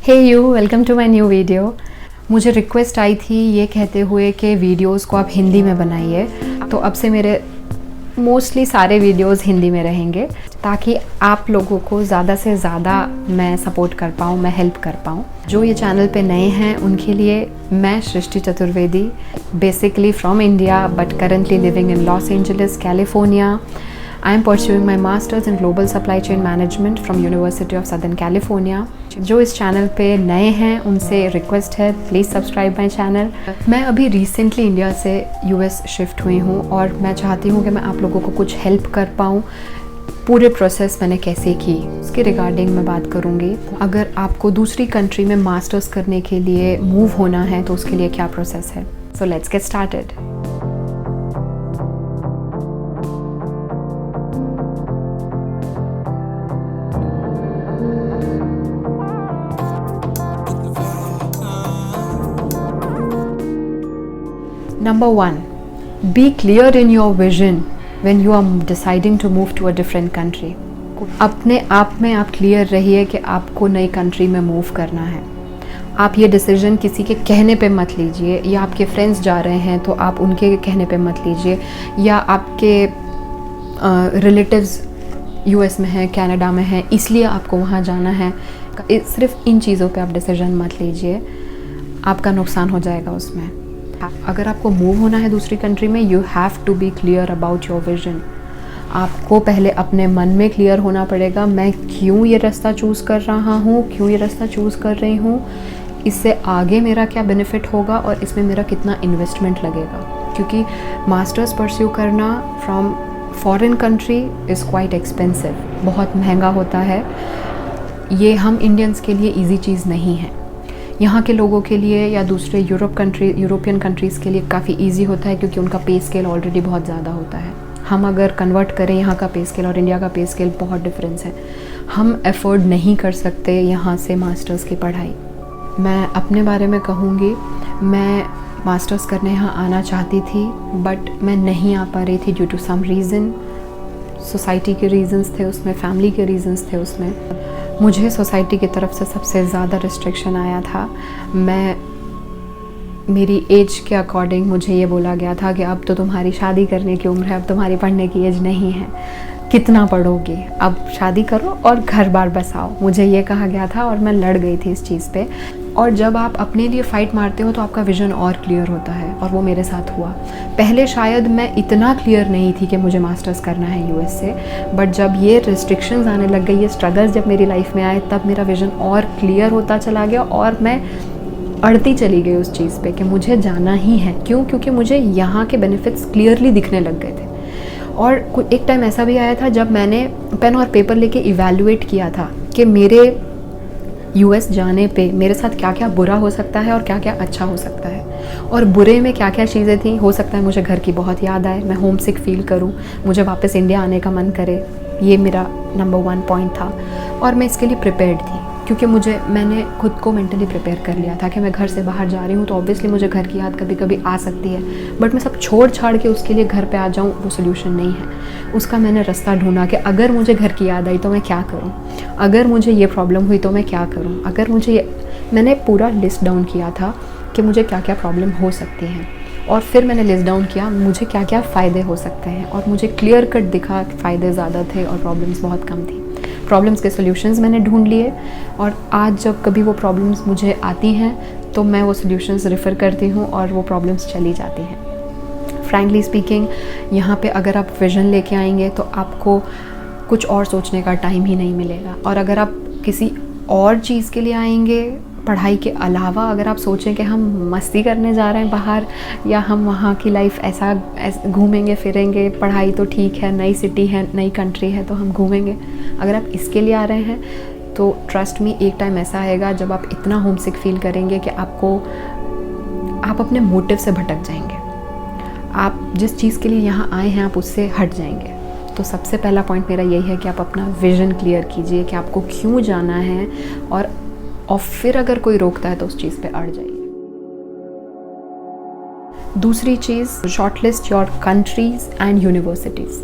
Hey you, welcome to my new video. मुझे request आई थी ये कहते हुए कि वीडियोस को आप हिंदी में बनाइए, तो अब से मेरे मोस्टली सारे वीडियोस हिंदी में रहेंगे ताकि आप लोगों को ज़्यादा से ज़्यादा मैं सपोर्ट कर पाऊँ, मैं हेल्प कर पाऊँ। जो ये चैनल पे नए हैं उनके लिए मैं Srishti Chaturvedi, basically from India but currently living in Los Angeles, California. I am pursuing my Masters in Global Supply Chain Management from University of Southern California। जो इस चैनल पे नए हैं उनसे रिक्वेस्ट है, प्लीज़ सब्सक्राइब माई चैनल। मैं अभी recently India से यूएस शिफ्ट हुई हूँ और मैं चाहती हूँ कि मैं आप लोगों को कुछ हेल्प कर पाऊँ। पूरे प्रोसेस मैंने कैसे की उसके रिगार्डिंग मैं बात करूँगी। अगर आपको दूसरी कंट्री में मास्टर्स करने के लिए मूव होना है तो उसके लिए क्या प्रोसेस है। So let's get started. Number 1, be clear in your vision when you are deciding to move to a different country। अपने आप में आप क्लियर रहिए कि आपको नई कंट्री में मूव करना है। आप ये डिसीजन किसी के कहने पे मत लीजिए, या आपके फ्रेंड्स जा रहे हैं तो आप उनके कहने पे मत लीजिए, या आपके रिलेटिव्स यूएस में हैं, कनाडा में हैं, इसलिए आपको वहाँ जाना है। सिर्फ इन चीज़ों पे आप डिसीजन मत लीजिए, आपका नुकसान हो जाएगा उसमें। अगर आपको मूव होना है दूसरी कंट्री में, you have to be clear about your vision. आपको पहले अपने मन में क्लियर होना पड़ेगा, मैं क्यों ये रास्ता चूज़ कर रहा हूँ, क्यों ये रास्ता चूज़ कर रही हूँ, इससे आगे मेरा क्या बेनिफिट होगा और इसमें मेरा कितना इन्वेस्टमेंट लगेगा। क्योंकि मास्टर्स परस्यू करना from foreign country is quite expensive, बहुत महंगा होता है। ये हम इंडियंस के लिए ईजी चीज़ नहीं है। यहाँ के लोगों के लिए या दूसरे यूरोपियन कंट्रीज़ के लिए काफ़ी इजी होता है, क्योंकि उनका पे स्केल ऑलरेडी बहुत ज़्यादा होता है। हम अगर कन्वर्ट करें यहाँ का पे स्केल और इंडिया का पे स्केल, बहुत डिफरेंस है। हम अफोर्ड नहीं कर सकते यहाँ से मास्टर्स की पढ़ाई। मैं अपने बारे में कहूँगी, मैं मास्टर्स करने यहाँ आना चाहती थी बट मैं नहीं आ पा रही थी due to some reason. Society के रीज़न्स थे उसमें, फैमिली के रीज़न्स थे उसमें। मुझे सोसाइटी की तरफ से सबसे ज़्यादा रिस्ट्रिक्शन आया था। मेरी एज के अकॉर्डिंग मुझे ये बोला गया था कि अब तो तुम्हारी शादी करने की उम्र है, अब तुम्हारी पढ़ने की एज नहीं है, कितना पढ़ोगी, अब शादी करो और घर बार बसाओ। मुझे ये कहा गया था और मैं लड़ गई थी इस चीज़ पे। और जब आप अपने लिए फ़ाइट मारते हो तो आपका विज़न और क्लियर होता है, और वो मेरे साथ हुआ। पहले शायद मैं इतना क्लियर नहीं थी कि मुझे मास्टर्स करना है यूएस से, बट जब ये रिस्ट्रिक्शंस आने लग गई, ये स्ट्रगल्स जब मेरी लाइफ में आए, तब मेरा विज़न और क्लियर होता चला गया और मैं अड़ती चली गई उस चीज़ पे कि मुझे जाना ही है। क्यों? क्योंकि मुझे यहाँ के बेनिफिट्स क्लियरली दिखने लग गए थे। और एक टाइम ऐसा भी आया था जब मैंने पेन और पेपर लेके इवैल्यूएट किया था कि मेरे यूएस जाने पे मेरे साथ क्या क्या बुरा हो सकता है और क्या क्या अच्छा हो सकता है। और बुरे में क्या क्या चीज़ें थी, हो सकता है मुझे घर की बहुत याद आए, मैं होम सिक फील करूं, मुझे वापस इंडिया आने का मन करे। ये मेरा नंबर 1 पॉइंट था और मैं इसके लिए प्रिपेयर्ड थी, क्योंकि मैंने खुद को मेंटली प्रिपेयर कर लिया था कि मैं घर से बाहर जा रही हूँ तो ऑब्वियसली मुझे घर की याद कभी कभी आ सकती है, बट मैं सब छोड़ छाड़ के उसके लिए घर पे आ जाऊँ, वो सोल्यूशन नहीं है। उसका मैंने रास्ता ढूंढा कि अगर मुझे घर की याद आई तो मैं क्या करूँ, अगर मुझे ये प्रॉब्लम हुई तो मैं क्या करूँ, अगर मुझे मैंने पूरा लिस्ट डाउन किया था कि मुझे क्या क्या प्रॉब्लम हो सकती हैं, और फिर मैंने लिस्ट डाउन किया मुझे क्या क्या फ़ायदे हो सकते हैं, और मुझे क्लियर कट दिखा फ़ायदे ज़्यादा थे और प्रॉब्लम्स बहुत कम थी। प्रॉब्लम्स के सॉल्यूशंस मैंने ढूंढ लिए, और आज जब कभी वो प्रॉब्लम्स मुझे आती हैं तो मैं वो सॉल्यूशंस रेफ़र करती हूँ और वो प्रॉब्लम्स चली जाती हैं। फ्रैंकली स्पीकिंग, यहाँ पे अगर आप विज़न लेके आएंगे तो आपको कुछ और सोचने का टाइम ही नहीं मिलेगा। और अगर आप किसी और चीज़ के लिए आएंगे, पढ़ाई के अलावा अगर आप सोचें कि हम मस्ती करने जा रहे हैं बाहर, या हम वहाँ की लाइफ ऐसा घूमेंगे फिरेंगे, पढ़ाई तो ठीक है, नई सिटी है, नई कंट्री है तो हम घूमेंगे, अगर आप इसके लिए आ रहे हैं तो ट्रस्ट मी, एक टाइम ऐसा आएगा जब आप इतना होम सिक फील करेंगे कि आप अपने मोटिव से भटक जाएंगे। आप जिस चीज़ के लिए यहाँ आए हैं आप उससे हट जाएंगे। तो सबसे पहला पॉइंट मेरा यही है कि आप अपना विज़न क्लियर कीजिए कि आपको क्यों जाना है, और फिर अगर कोई रोकता है तो उस चीज़ पे अड़ जाइए। दूसरी चीज़, shortlist your countries and universities.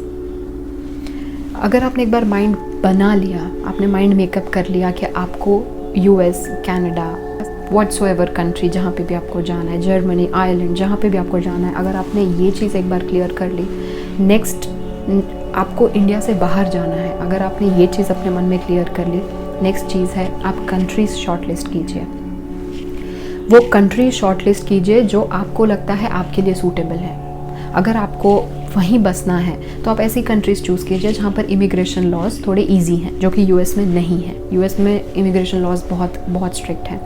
अगर आपने एक बार माइंड बना लिया, आपने माइंड मेकअप कर लिया कि आपको US, कनाडा, व्हाट्सोएवर कंट्री जहाँ पे भी आपको जाना है, जर्मनी, आयरलैंड, जहाँ पे भी आपको जाना है, अगर आपने ये चीज़ एक बार क्लियर कर ली, नेक्स्ट आपको इंडिया से बाहर जाना है, अगर आपने ये चीज़ अपने मन में क्लियर कर ली, नेक्स्ट चीज़ है आप कंट्रीज शॉर्टलिस्ट कीजिए। वो कंट्री शॉर्टलिस्ट कीजिए जो आपको लगता है आपके लिए सूटेबल है। अगर आपको वहीं बसना है तो आप ऐसी कंट्रीज़ चूज़ कीजिए जहाँ पर इमिग्रेशन लॉज थोड़े इजी हैं, जो कि यूएस में नहीं है। यूएस में इमिग्रेशन लॉज बहुत स्ट्रिक्ट हैं।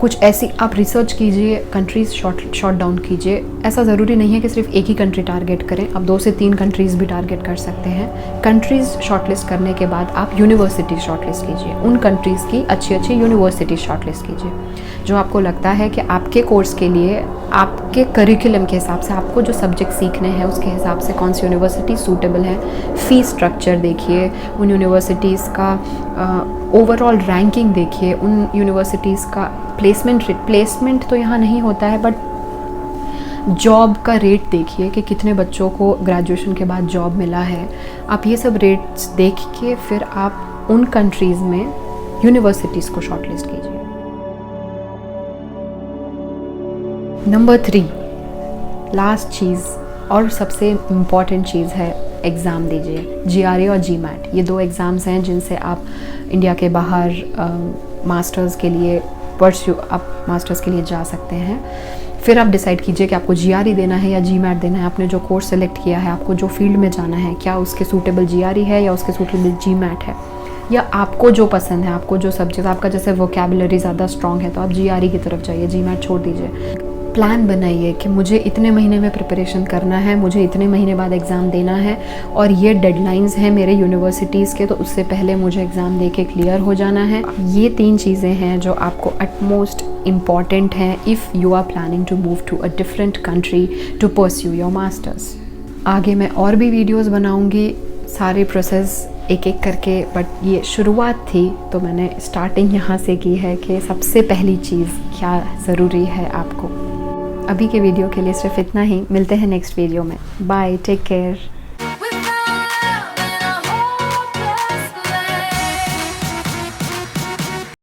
कुछ ऐसी आप रिसर्च कीजिए, कंट्रीज़ शॉर्ट डाउन कीजिए। ऐसा ज़रूरी नहीं है कि सिर्फ एक ही कंट्री टारगेट करें, आप 2 से 3 कंट्रीज़ भी टारगेट कर सकते हैं। कंट्रीज़ शॉर्टलिस्ट करने के बाद आप यूनिवर्सिटी शॉर्टलिस्ट कीजिए, उन कंट्रीज़ की अच्छी यूनिवर्सिटी शॉर्टलिस्ट कीजिए जो आपको लगता है कि आपके कोर्स के लिए, आपके करिकुलम के हिसाब से, आपको जो सब्जेक्ट सीखने हैं उसके हिसाब से कौन सी यूनिवर्सिटी सूटेबल है। फ़ीस स्ट्रक्चर देखिए, उन यूनिवर्सिटीज़ का ओवरऑल रैंकिंग देखिए, उन यूनिवर्सिटीज़ का प्लेसमेंट तो यहाँ नहीं होता है, बट जॉब का रेट देखिए कि कितने बच्चों को ग्रेजुएशन के बाद जॉब मिला है। आप ये सब रेट्स देख के फिर आप उन कंट्रीज़ में यूनिवर्सिटीज़ को शॉर्टलिस्ट कीजिए। नंबर 3, लास्ट चीज़ और सबसे इम्पॉर्टेंट चीज़ है, एग्ज़ाम दीजिए। GRE और GMAT, ये 2 एग्ज़ाम्स हैं जिनसे आप इंडिया के बाहर मास्टर्स के लिए मास्टर्स के लिए जा सकते हैं। फिर आप डिसाइड कीजिए कि आपको GRE देना है या GMAT देना है। आपने जो कोर्स सेलेक्ट किया है, आपको जो फील्ड में जाना है, क्या उसके सूटेबल GRE है या उसके सूटेबल GMAT है, या आपको जो पसंद है, आपको जो सब्जेक्ट, आपका जैसे वोकैबुलरी ज़्यादा स्ट्रॉन्ग है तो आप GRE की तरफ जाइए, GMAT छोड़ दीजिए। प्लान बनाइए कि मुझे इतने महीने में प्रिपरेशन करना है, मुझे इतने महीने बाद एग्ज़ाम देना है और ये डेडलाइंस हैं मेरे यूनिवर्सिटीज़ के, तो उससे पहले मुझे एग्ज़ाम दे के क्लियर हो जाना है। ये 3 चीज़ें हैं जो आपको अटमोस्ट इम्पॉर्टेंट हैं if you are planning to move to a different country to pursue your masters. आगे मैं और भी वीडियोज़ बनाऊँगी, सारे प्रोसेस एक एक करके, बट ये शुरुआत थी तो मैंने स्टार्टिंग यहाँ से की है कि सबसे पहली चीज़ क्या ज़रूरी है आपको। अभी के वीडियो के लिए सिर्फ इतना ही। मिलते हैं नेक्स्ट वीडियो में। Bye, take care.